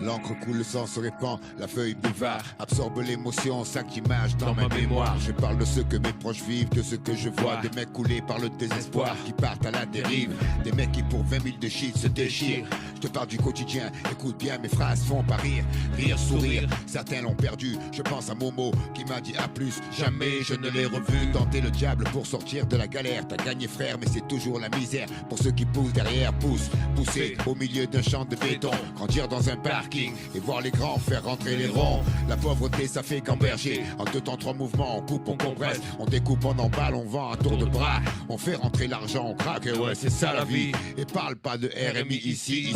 L'encre coule, le sang se répand, la feuille boulevard absorbe l'émotion, sac d'image dans ma mémoire. Je parle de ce que mes proches vivent, de ce que je vois, des mecs coulés par le désespoir, qui partent à la dérive, des mecs qui pour 20 000 de shit se déchirent. Je te parle du quotidien, écoute bien, mes phrases font pas rire, rire, sourire. Certains l'ont perdu, je pense à Momo qui m'a dit à plus, jamais je ne l'ai revu. Tenter le diable pour sortir de la galère, t'as gagné frère, mais c'est toujours la misère. Pour ceux qui poussent derrière, pousser au milieu d'un champ de béton, grandir dans un parking et voir les grands faire rentrer les ronds. La pauvreté ça fait gamberger, en 2 temps 3 mouvements, on coupe, on compresse, on découpe, on emballe, on vend à tour de bras, on fait rentrer l'argent, on craque, et ouais c'est ça la vie. Et parle pas de RMI ici,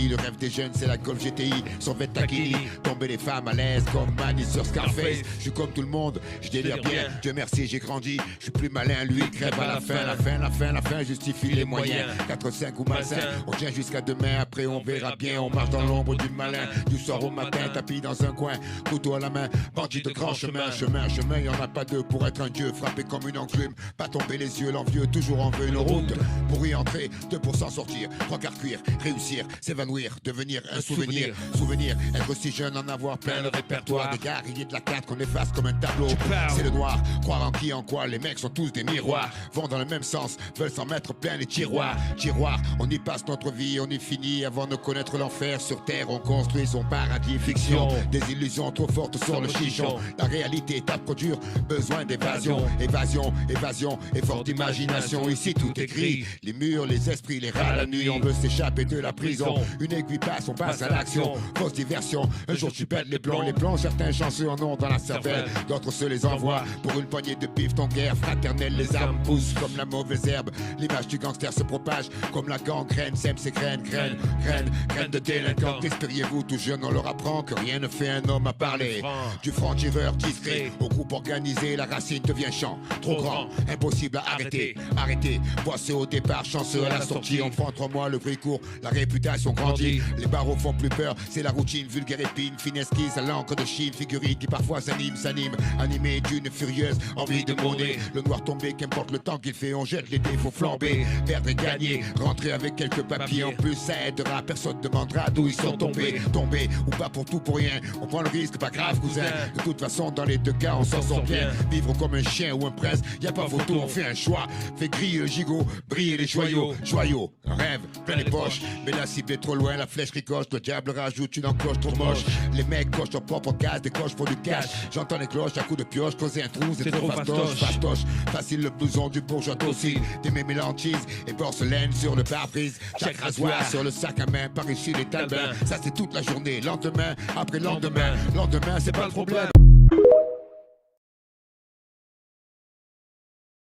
le rêve des jeunes c'est la Golf GTI, son Taquini, tomber les femmes à l'aise comme Manny sur Scarface. Je suis comme tout le monde, je délire bien, Dieu merci j'ai grandi, je suis plus malin, lui crève à la fin justifie les moyens. 4, 5 ou malsain, on tient jusqu'à demain, après on verra bien, on marche dans l'ombre du malin, du soir au matin, tapis dans un coin, couteau à la main, bandit de grand chemin, y en a pas deux pour être un dieu, frappé comme une enclume, pas tomber les yeux, l'envieux toujours en veut une route, pour y entrer, 2 pour s'en sortir, 3 quarts cuire, réussir, s'évanouir, devenir un souvenir, être si jeune, en avoir plein le répertoire, des guerriers de la 4 qu'on efface comme un tableau, c'est le noir, croire en qui, en quoi, les mecs sont tous des miroirs, vont dans le même sens, veulent s'en mettre plein les tiroirs, on y passe notre vie, on y finit avant de connaître l'enfer, sur terre on construit son paradis, fiction, des illusions trop fortes sur le chichon, la réalité est à produire, besoin d'évasion, évasion, effort d'imagination, ici tout est gris, les murs, les esprits, les rats la nuit, on veut s'échapper de la prison, une aiguille passe, on passe à l'action, fausse diversion, un jour tu pètes les plombs, certains chanceux en ont dans la cervelle, d'autres se les envoient, pour une poignée de pif ton guerre fraternelle, les armes poussent comme la mauvaise herbe, l'image du gangster se propage, comme la gangrène, sème ses graines de délinquants, espériez-vous tout jeune, on leur apprend que rien ne fait un homme à parler, du franc-tireur discret, au groupe organisé, la racine devient champ, trop grand, impossible à arrêter, boissé au départ, chanceux à la sortie, on prend 3 mois, le bruit court, la réputation grandit, les barreaux font plus peur, c'est la routine, vulgaire épine, fine esquisse à l'encre de Chine, figurine qui parfois s'anime, animé d'une furieuse envie de monnaie, le noir tombé, qu'importe le temps qu'il fait, on jette les défauts flambés, perdre et gagner, rentrer avec quelques papiers en plus, ça aidera, personne demandera d'où ils sont tombés ou pas pour tout pour rien, on prend le risque, pas grave cousin, de toute façon dans les 2 cas on s'en sort bien, vivre comme un chien ou un prince, y a pas photo, on fait un choix, fait griller le gigot, briller les joyaux, un rêve, plein les poches, mais la cible est trop loin, la flèche ricoche, le diable rajoute une encoche trop moche, les mecs cochent leur propre case, décochent pour du cash, j'entends les cloches à coups de pioche, creuser un trou, c'est trop fastoche, facile le blouson du bourgeois docile, des mélanchises et porcelaine sur le pare-brise, chaque rasoir sur le sac à main, par ici les talbins, ça c'est toute la journée, lendemain, après lendemain, c'est pas le problème.